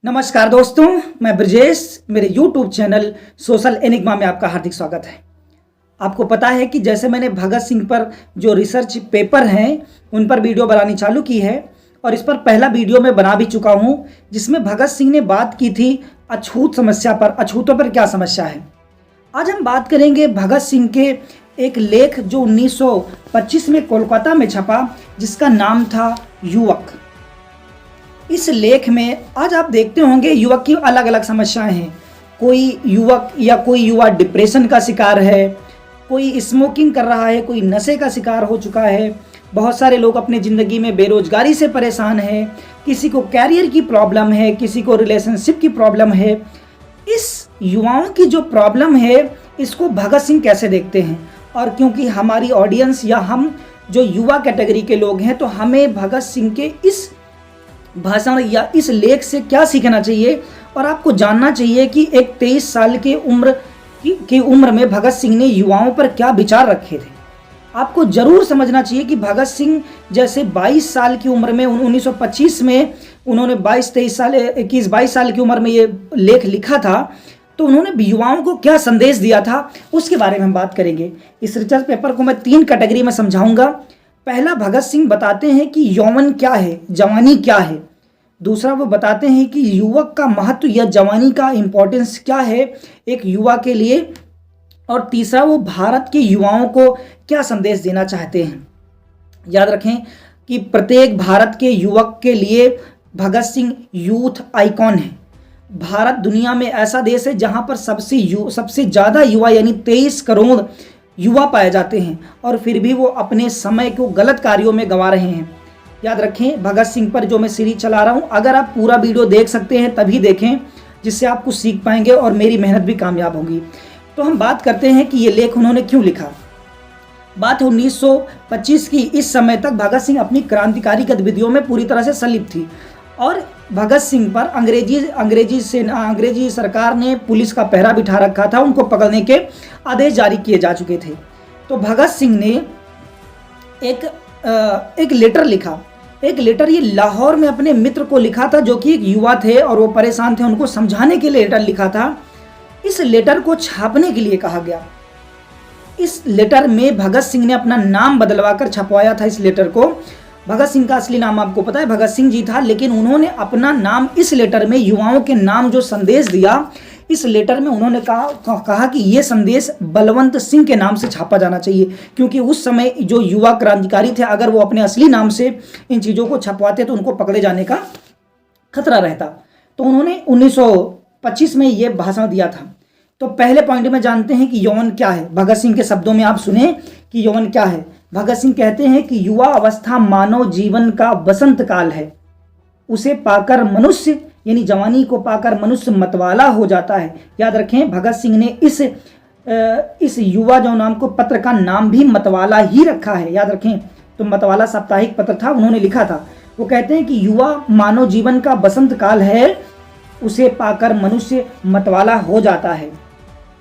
नमस्कार दोस्तों, मैं ब्रजेश। मेरे YouTube चैनल सोशल एनिग्मा में आपका हार्दिक स्वागत है। आपको पता है कि जैसे मैंने भगत सिंह पर जो रिसर्च पेपर हैं उन पर वीडियो बनानी चालू की है और इस पर पहला वीडियो मैं बना भी चुका हूं, जिसमें भगत सिंह ने बात की थी अछूत समस्या पर, अछूतों पर क्या समस्या है। आज हम बात करेंगे भगत सिंह के एक लेख जो 1925 में कोलकाता में छपा, जिसका नाम था युवक। इस लेख में आज आप देखते होंगे युवक की अलग अलग समस्याएं हैं। कोई युवक या कोई युवा डिप्रेशन का शिकार है, कोई स्मोकिंग कर रहा है, कोई नशे का शिकार हो चुका है, बहुत सारे लोग अपनी ज़िंदगी में बेरोजगारी से परेशान है, किसी को कैरियर की प्रॉब्लम है, किसी को रिलेशनशिप की प्रॉब्लम है। इस युवाओं की जो प्रॉब्लम है इसको भगत सिंह कैसे देखते हैं, और क्योंकि हमारी ऑडियंस या हम जो युवा कैटेगरी के लोग हैं तो हमें भगत सिंह के इस भाषण या इस लेख से क्या सीखना चाहिए और आपको जानना चाहिए कि एक 23 साल की उम्र में भगत सिंह ने युवाओं पर क्या विचार रखे थे। आपको जरूर समझना चाहिए कि भगत सिंह जैसे 22 साल की उम्र में 1925 में उन्होंने 21-22 साल की उम्र में ये लेख लिखा था, तो उन्होंने युवाओं को क्या संदेश दिया था उसके बारे में हम बात करेंगे। इस रिसर्च पेपर को मैं 3 कैटेगरी में समझाऊंगा। पहला, भगत सिंह बताते हैं कि यौवन क्या है, जवानी क्या है। दूसरा, वो बताते हैं कि युवक का महत्व या जवानी का इम्पोर्टेंस क्या है एक युवा के लिए। और तीसरा, वो भारत के युवाओं को क्या संदेश देना चाहते हैं। याद रखें कि प्रत्येक भारत के युवक के लिए भगत सिंह यूथ आइकॉन है। भारत दुनिया में ऐसा देश है जहां पर सबसे ज़्यादा युवा यानी 23 करोड़ युवा पाए जाते हैं, और फिर भी वो अपने समय को गलत कार्यों में गंवा रहे हैं। याद रखें, भगत सिंह पर जो मैं सीरीज चला रहा हूँ, अगर आप पूरा वीडियो देख सकते हैं तभी देखें, जिससे आप कुछ सीख पाएंगे और मेरी मेहनत भी कामयाब होगी। तो हम बात करते हैं कि ये लेख उन्होंने क्यों लिखा। बात है 1925 की। इस समय तक भगत सिंह अपनी क्रांतिकारी गतिविधियों में पूरी तरह से संलिप्त थी और भगत सिंह पर अंग्रेजी सरकार ने पुलिस का पहरा बिठा रखा था, उनको पकड़ने के आदेश जारी किए जा चुके थे। तो भगत सिंह ने एक लेटर लिखा। एक लेटर ये लाहौर में अपने मित्र को लिखा था, जो कि एक युवा थे और वो परेशान थे, उनको समझाने के लिए लेटर लिखा था। इस लेटर को छापने के लिए कहा गया। इस लेटर में भगत सिंह ने अपना नाम बदलवा कर छपवाया था। इस लेटर को, भगत सिंह का असली नाम आपको पता है भगत सिंह जी था, लेकिन उन्होंने अपना नाम इस लेटर में, युवाओं के नाम जो संदेश दिया इस लेटर में, उन्होंने कहा कि ये संदेश बलवंत सिंह के नाम से छापा जाना चाहिए, क्योंकि उस समय जो युवा क्रांतिकारी थे अगर वो अपने असली नाम से इन चीज़ों को छपवाते तो उनको पकड़े जाने का खतरा रहता। तो उन्होंने 1925 में ये भाषण दिया था। तो पहले पॉइंट में जानते हैं कि यौवन क्या है। भगत सिंह के शब्दों में आप सुने कि यौवन क्या है। भगत सिंह कहते हैं कि युवा अवस्था मानव जीवन का वसंत काल है। उसे पाकर मनुष्य यानी जवानी को पाकर मनुष्य मतवाला हो जाता है। याद रखें, भगत सिंह ने इस युवा जो नाम को पत्र का नाम भी मतवाला ही रखा है। याद रखें, तो मतवाला साप्ताहिक पत्र था, उन्होंने लिखा था। वो कहते हैं कि युवा मानव जीवन का वसंत काल है, उसे पाकर मनुष्य मतवाला हो जाता है।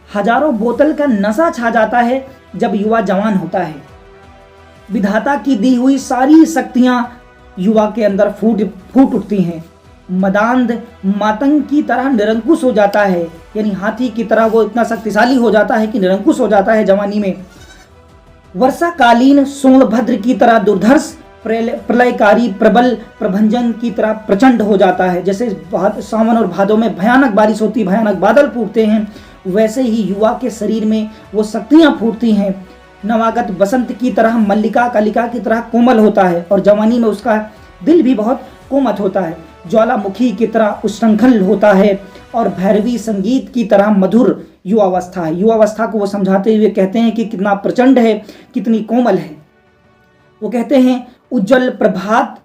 हजारों बोतल का नशा छा जाता है जब युवा जवान होता है। विधाता की दी हुई सारी शक्तियां युवा के अंदर फूट उठती हैं। मदांध मातंग की तरह निरंकुश हो जाता है, यानी हाथी की तरह वो इतना शक्तिशाली हो जाता है कि निरंकुश हो जाता है जवानी में। वर्षाकालीन सोनभद्र की तरह दुर्धर्ष, प्रलयकारी प्रबल प्रभंजन की तरह प्रचंड हो जाता है। जैसे सावन और भादों में भयानक बारिश होती, भयानक बादल फूटते हैं, वैसे ही युवा के शरीर में वो शक्तियां फूटती हैं। नवागत बसंत की तरह, मल्लिका कलिका की तरह कोमल होता है, और जवानी में उसका दिल भी बहुत कोमल होता है। ज्वालामुखी की तरह उच्छृंखल होता है और भैरवी संगीत की तरह मधुर युवावस्था है। युवावस्था को वो समझाते हुए कहते हैं कि कितना प्रचंड है, कितनी कोमल है। वो कहते हैं उज्जवल प्रभात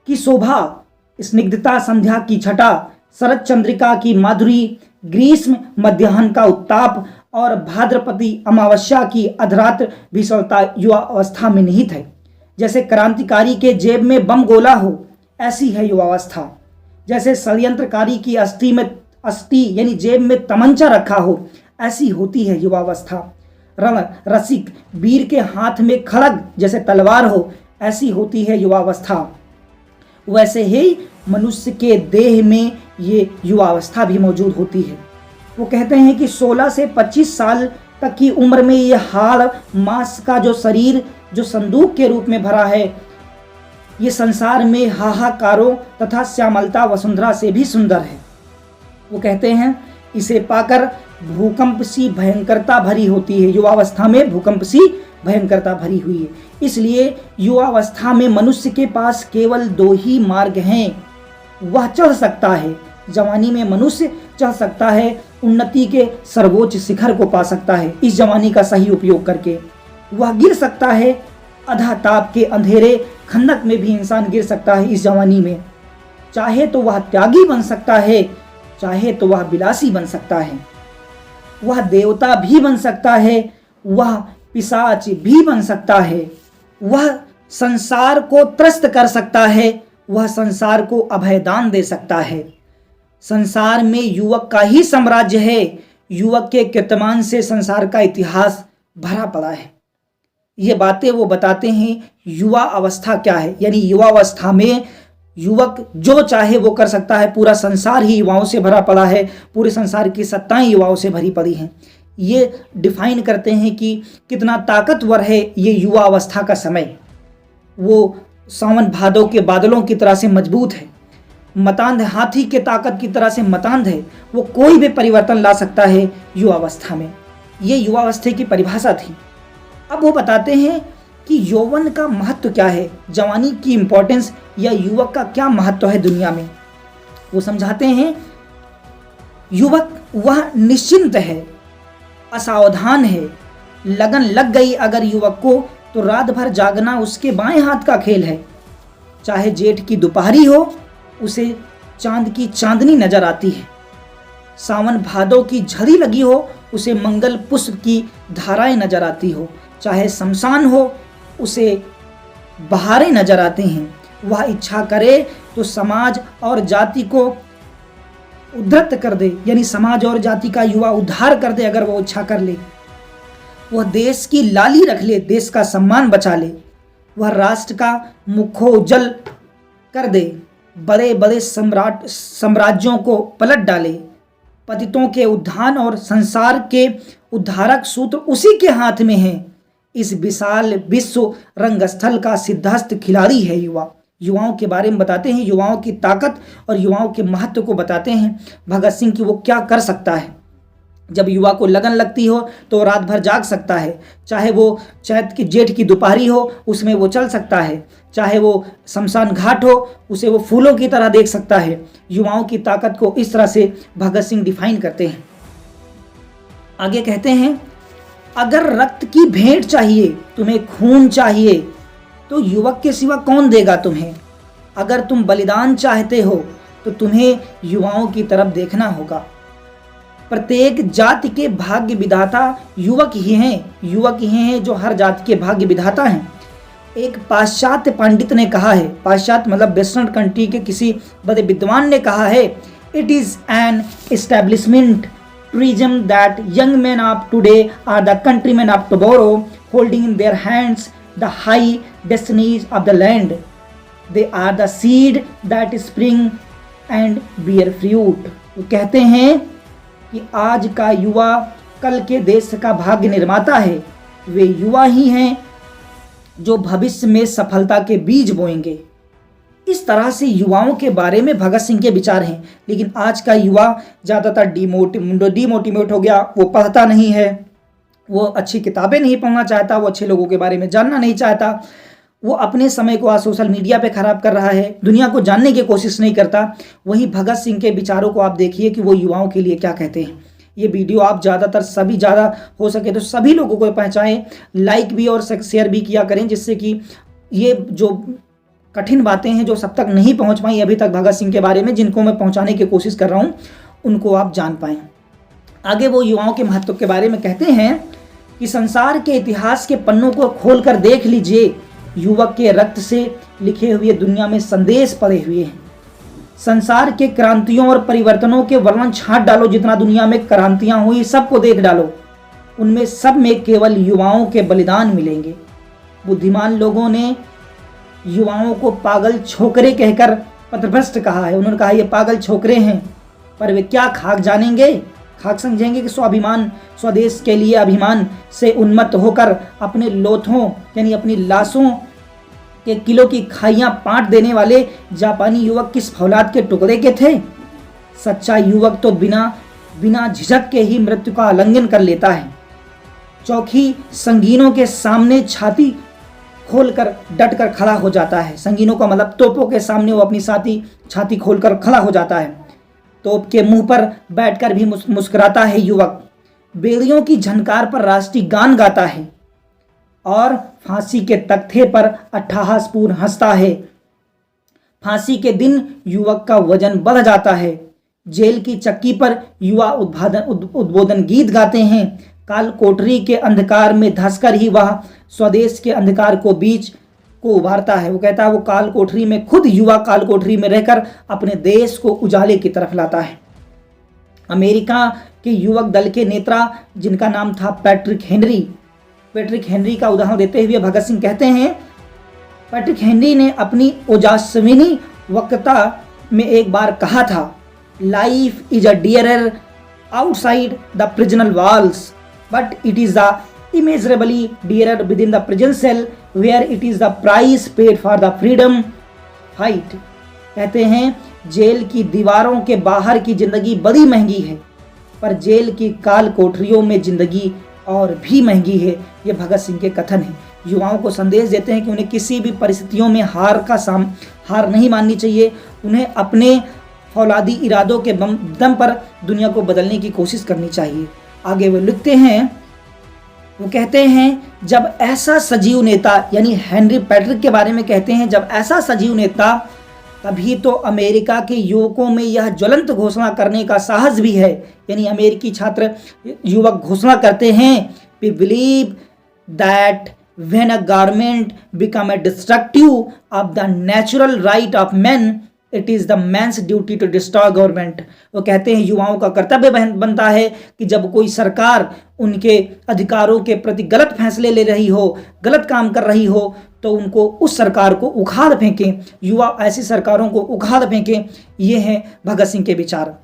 की शोभा, स्निग्धता संध्या की छटा, शरद चंद्रिका की माधुरी, ग्रीष्म मध्याह्न का उत्ताप और भाद्रपति अमावस्या की अधरात्र विषलता युवा अवस्था में निहित है। जैसे क्रांतिकारी के जेब में बम गोला हो, ऐसी है युवावस्था। जैसे षड्यंत्रकारी की अस्थि यानी जेब में तमंचा रखा हो, ऐसी होती है युवावस्था। रण रसिक वीर के हाथ में खड़ग जैसे तलवार हो, ऐसी होती है युवावस्था। वैसे ही मनुष्य के देह में ये युवावस्था भी मौजूद होती है। वो कहते हैं कि 16 से 25 साल तक की उम्र में ये हाड़ मांस का जो शरीर जो संदूक के रूप में भरा है, ये संसार में हाहाकारों तथा श्यामलता वसुंधरा से भी सुंदर है। वो कहते हैं इसे पाकर भूकंप सी भयंकरता भरी होती है। युवावस्था में भूकंप सी भयंकरता भरी हुई है। इसलिए युवावस्था में मनुष्य के पास केवल 2 ही मार्ग हैं। वह चढ़ सकता है, जवानी में मनुष्य चढ़ सकता है, उन्नति के सर्वोच्च शिखर को पा सकता है इस जवानी का सही उपयोग करके। वह गिर सकता है, अधा ताप के अंधेरे खंदक में भी इंसान गिर सकता है इस जवानी में। चाहे तो वह त्यागी बन सकता है, चाहे तो वह विलासी बन सकता है। वह देवता भी बन सकता है, वह पिशाच भी बन सकता है। वह संसार को त्रस्त कर सकता है, वह संसार को अभयदान दे सकता है। संसार में युवक का ही साम्राज्य है। युवक के कीर्तमान से संसार का इतिहास भरा पड़ा है। ये बातें वो बताते हैं युवा अवस्था क्या है, यानी युवा अवस्था में युवक जो चाहे वो कर सकता है। पूरा संसार ही युवाओं से भरा पड़ा है, पूरे संसार की सत्ताएं युवाओं से भरी पड़ी हैं। ये डिफाइन करते हैं कि कितना ताकतवर है ये युवा अवस्था का समय। वो सावन भादों के बादलों की तरह से मजबूत है, मतांध हाथी के ताकत की तरह से मतांध है। वो कोई भी परिवर्तन ला सकता है युवावस्था में। ये युवावस्था की परिभाषा थी। अब वो बताते हैं कि यौवन का महत्व क्या है, जवानी की इंपॉर्टेंस या युवक का क्या महत्व है दुनिया में। वो समझाते हैं युवक वह निश्चिंत है, असावधान है। लगन लग गई अगर युवक को तो रात भर जागना उसके बाएं हाथ का खेल है। चाहे जेठ की दोपहरी हो, उसे चांद की चांदनी नजर आती है। सावन भादों की झड़ी लगी हो, उसे मंगल पुष्प की धाराएं नजर आती हो। चाहे शमशान हो, उसे बहारें नजर आते हैं। वह इच्छा करे तो समाज और जाति को उद्धृत कर दे, यानी समाज और जाति का युवा उद्धार कर दे अगर वो इच्छा कर ले। वह देश की लाली रख ले, देश का सम्मान बचा ले। वह राष्ट्र का मुखोज्जल कर दे, बड़े बड़े साम्राज्यों को पलट डाले। पतितों के उद्धान और संसार के उद्धारक सूत्र उसी के हाथ में है। इस विशाल विश्व रंगस्थल का सिद्धस्त खिलाड़ी है युवा। युवाओं के बारे में बताते हैं, युवाओं की ताकत और युवाओं के महत्व को बताते हैं भगत सिंह की वो क्या कर सकता है। जब युवा को लगन लगती हो तो रात भर जाग सकता है। चाहे वो चैत की जेठ की दोपहरी हो, उसमें वो चल सकता है। चाहे वो शमशान घाट हो, उसे वो फूलों की तरह देख सकता है। युवाओं की ताकत को इस तरह से भगत सिंह डिफाइन करते हैं। आगे कहते हैं अगर रक्त की भेंट चाहिए, तुम्हें खून चाहिए, तो युवक के सिवा कौन देगा तुम्हें। अगर तुम बलिदान चाहते हो तो तुम्हें युवाओं की तरफ देखना होगा। प्रत्येक जाति के भाग्य विधाता युवक ही हैं। युवक ही हैं जो हर जाति के भाग्य विधाता हैं। एक पाश्चात्य पंडित ने कहा है, पाश्चात्य मतलब वेस्टर्न कंट्री के किसी बड़े विद्वान ने कहा है, it is an establishment tourism that young men of today are the countrymen of tomorrow, holding in their hands the high destinies of the land. They are the seed that spring and bear fruit. वो कहते हैं कि आज का युवा कल के देश का भाग्य निर्माता है। वे युवा ही हैं जो भविष्य में सफलता के बीज बोएंगे। इस तरह से युवाओं के बारे में भगत सिंह के विचार हैं। लेकिन आज का युवा ज़्यादातर डीमोटिवेट हो गया। वो पढ़ता नहीं है, वो अच्छी किताबें नहीं पढ़ना चाहता, वो अच्छे लोगों के बारे में जानना नहीं चाहता। वो अपने समय को आज सोशल मीडिया पे खराब कर रहा है, दुनिया को जानने की कोशिश नहीं करता। वहीं भगत सिंह के विचारों को आप देखिए कि वो युवाओं के लिए क्या कहते हैं। ये वीडियो आप ज़्यादातर ज़्यादा हो सके तो सभी लोगों को पहुँचाएँ, लाइक भी और शेयर भी किया करें, जिससे कि ये जो कठिन बातें हैं जो सब तक नहीं पहुंच पाई अभी तक भगत सिंह के बारे में, जिनको मैं पहुंचाने की कोशिश कर रहा हूं, उनको आप जान पाएं। आगे वो युवाओं के महत्व के बारे में कहते हैं कि संसार के इतिहास के पन्नों को खोलकर देख लीजिए, युवक के रक्त से लिखे हुए दुनिया में संदेश पड़े हुए हैं। संसार के क्रांतियों और परिवर्तनों के वर्णन छांट डालो, जितना दुनिया में क्रांतियां हुई सबको देख डालो, उनमें सब में केवल युवाओं के बलिदान मिलेंगे। बुद्धिमान लोगों ने युवाओं को पागल छोकरे कहकर पथभ्रष्ट कहा है। उन्होंने कहा ये पागल छोकरे हैं, पर वे क्या खाक जानेंगे, खाक समझेंगे कि स्वाभिमान, स्वदेश के लिए अभिमान से उन्मत्त होकर अपने लोथों यानी अपनी लाशों के किलो की खाइयां पाट देने वाले जापानी युवक किस फौलाद के टुकड़े के थे। सच्चा युवक तो बिना झिझक के ही मृत्यु का उल्लंघन कर लेता है। चौकी संगीनों के सामने छाती खोलकर डट कर खड़ा हो जाता है। संगीनों का मतलब तोपों के सामने वो अपनी छाती खोलकर खड़ा हो जाता है। तोप के मुंह पर बैठकर भी मुस्कुराता है युवक। बेड़ियों की झनकार पर राष्ट्रीय गान गाता है और फांसी के तख्ते पर अट्टहासपूर्ण हंसता है। फांसी के दिन युवक का वजन बढ़ जाता है। जेल की चक्की पर युवा उद्बोधन गीत गाते हैं। काल कोठरी के अंधकार में धंसकर ही वह स्वदेश के अंधकार को बीच को उभारता है। वो कहता है वो काल कोठरी में, खुद युवा काल कोठरी में रहकर अपने देश को उजाले की तरफ लाता है। अमेरिका के युवक दल के नेता जिनका नाम था पैट्रिक हेनरी का उदाहरण देते हुए भगत सिंह कहते हैं, पैट्रिक हेनरी ने अपनी ओजस्विनी वक्तृता में एक बार कहा था, life is a dearer outside the prison walls but it is the immeasurably dearer within the prison cell where it is the price paid for the freedom fight। कहते हैं जेल की दीवारों के बाहर की जिंदगी बड़ी महंगी है, पर जेल की काल कोठरियों में जिंदगी और भी महंगी है। ये भगत सिंह के कथन हैं। युवाओं को संदेश देते हैं कि उन्हें किसी भी परिस्थितियों में हार नहीं माननी चाहिए। उन्हें अपने फौलादी इरादों के दम पर दुनिया को बदलने की कोशिश करनी चाहिए। आगे वो लिखते हैं, वो कहते हैं जब ऐसा सजीव नेता, यानी हेनरी पैट्रिक के बारे में कहते हैं, जब ऐसा सजीव नेता, तभी तो अमेरिका के युवकों में यह ज्वलंत घोषणा करने का साहस भी है। यानी अमेरिकी छात्र युवक घोषणा करते हैं, we believe that when a government become a destructive of the natural right of man it is the man's duty to destroy government. वो कहते हैं युवाओं का कर्तव्य बनता है कि जब कोई सरकार उनके अधिकारों के प्रति गलत फैसले ले रही हो, गलत काम कर रही हो, तो उनको उस सरकार को उखाड़ फेंकें। युवा ऐसी सरकारों को उखाड़ फेंकें। ये हैं भगत सिंह के विचार।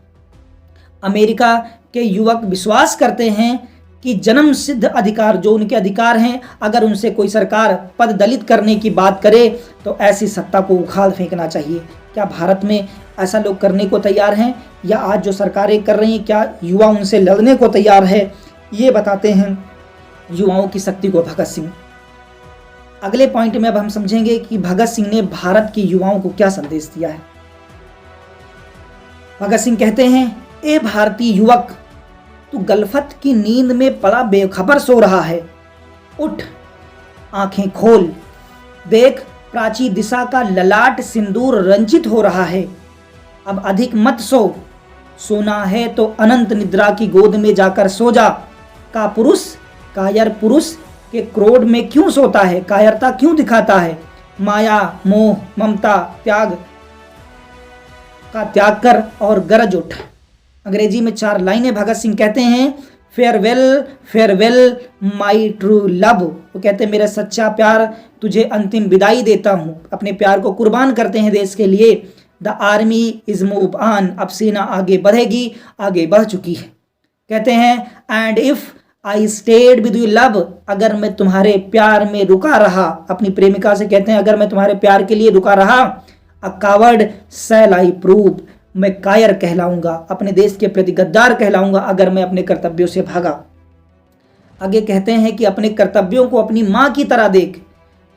अमेरिका के युवक विश्वास करते हैं कि जन्म सिद्ध अधिकार, जो उनके अधिकार हैं, अगर उनसे कोई सरकार पद दलित करने की बात करे तो ऐसी सत्ता को उखाड़ फेंकना चाहिए। क्या भारत में ऐसा लोग करने को तैयार हैं, या आज जो सरकारें कर रही हैं, क्या युवा उनसे लड़ने को तैयार है? ये बताते हैं युवाओं की शक्ति को भगत सिंह। अगले पॉइंट में अब हम समझेंगे कि भगत सिंह ने भारत के युवाओं को क्या संदेश दिया है। भगत सिंह कहते हैं, ए भारतीय युवक, तू गलफत की नींद में पड़ा बेखबर सो रहा है। उठ, आंखें खोल, देख प्राची दिशा का ललाट सिंदूर रंजित हो रहा है। अब अधिक मत सो, सोना है तो अनंत निद्रा की गोद में जाकर सो जा। का पुरुष कायर पुरुष के क्रोध में क्यों सोता है, कायरता क्यों दिखाता है? माया मोह ममता त्याग का त्याग कर और गरज उठ। अंग्रेजी में 4 लाइनें भगत सिंह कहते हैं, farewell farewell my true love. वो कहते हैं मेरा सच्चा प्यार, तुझे अंतिम विदाई देता हूँ। अपने प्यार को कुर्बान करते हैं देश के लिए। The army is move on, अब सेना आगे बढ़ेगी, आगे बढ़ चुकी है। कहते हैं, and if I stayed with you love, अगर मैं तुम्हारे प्यार में रुका रहा, अपनी प्रेमिका से कहते हैं अगर मैं तुम्हारे प्यार के लिए रुका रहा, a coward shell I prove, मैं कायर कहलाऊंगा, अपने देश के प्रति गद्दार कहलाऊंगा अगर मैं अपने कर्तव्यों से भागा। आगे कहते हैं कि अपने कर्तव्यों को अपनी माँ की तरह देख।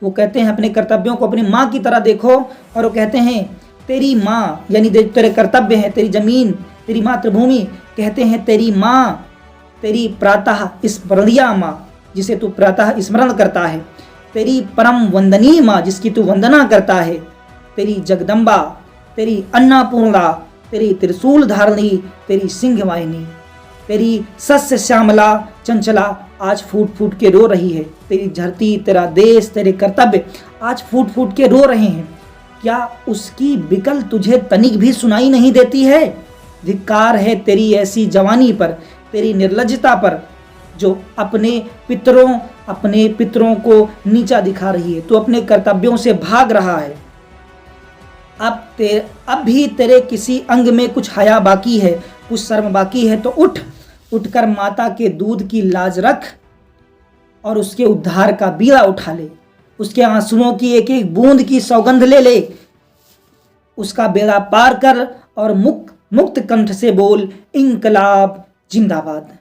वो कहते हैं अपने कर्तव्यों को अपनी माँ की तरह देखो। और वो कहते हैं तेरी माँ, यानी तेरे कर्तव्य हैं, तेरी जमीन, तेरी मातृभूमि, कहते हैं तेरी माँ, तेरी प्रातः स्मरणीय माँ, जिसे तू प्रातः स्मरण करता है, तेरी परम वंदनीय माँ, जिसकी तू वंदना करता है, तेरी जगदम्बा, तेरी अन्नपूर्णा, तेरी त्रिशूल धारणी, तेरी सिंह वाहिनी, तेरी सस्य श्यामला चंचला आज फूट फूट के रो रही है। तेरी धरती, तेरा देश, तेरे कर्तव्य आज फूट फूट के रो रहे हैं। क्या उसकी बिकल तुझे तनिक भी सुनाई नहीं देती है? धिक्कार है तेरी ऐसी जवानी पर, तेरी निर्लज्जता पर, जो अपने पितरों को नीचा दिखा रही है। तू अपने कर्तव्यों से भाग रहा है। अब भी तेरे किसी अंग में कुछ हया बाकी है, कुछ शर्म बाकी है तो उठकर माता के दूध की लाज रख और उसके उद्धार का बीड़ा उठा ले। उसके आंसुओं की एक एक बूंद की सौगंध ले ले। उसका बेड़ा पार कर और मुक्त कंठ से बोल, इंकलाब जिंदाबाद।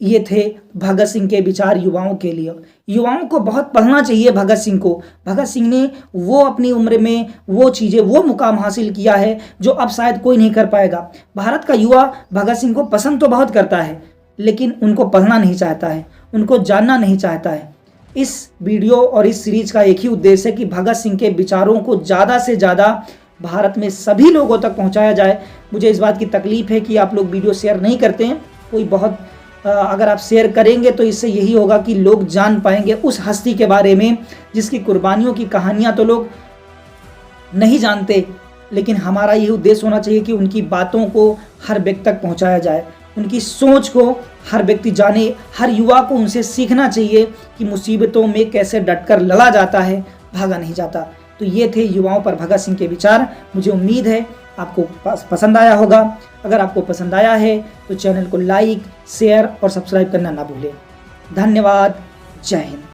ये थे भगत सिंह के विचार युवाओं के लिए। युवाओं को बहुत पढ़ना चाहिए भगत सिंह को। भगत सिंह ने वो अपनी उम्र में वो चीज़ें, वो मुकाम हासिल किया है जो अब शायद कोई नहीं कर पाएगा। भारत का युवा भगत सिंह को पसंद तो बहुत करता है, लेकिन उनको पढ़ना नहीं चाहता है, उनको जानना नहीं चाहता है। इस वीडियो और इस सीरीज का एक ही उद्देश्य है कि भगत सिंह के विचारों को ज़्यादा से ज़्यादा भारत में सभी लोगों तक पहुँचाया जाए। मुझे इस बात की तकलीफ़ है कि आप लोग वीडियो शेयर नहीं करते हैं। कोई बहुत अगर आप शेयर करेंगे तो इससे यही होगा कि लोग जान पाएंगे उस हस्ती के बारे में जिसकी कुर्बानियों की कहानियां तो लोग नहीं जानते, लेकिन हमारा यही उद्देश्य होना चाहिए कि उनकी बातों को हर व्यक्ति तक पहुंचाया जाए, उनकी सोच को हर व्यक्ति जाने। हर युवा को उनसे सीखना चाहिए कि मुसीबतों में कैसे डटकर लड़ा जाता है, भागा नहीं जाता। तो ये थे युवाओं पर भगत सिंह के विचार। मुझे उम्मीद है आपको पसंद आया होगा। अगर आपको पसंद आया है तो चैनल को लाइक, शेयर और सब्सक्राइब करना ना भूलें। धन्यवाद। जय हिंद।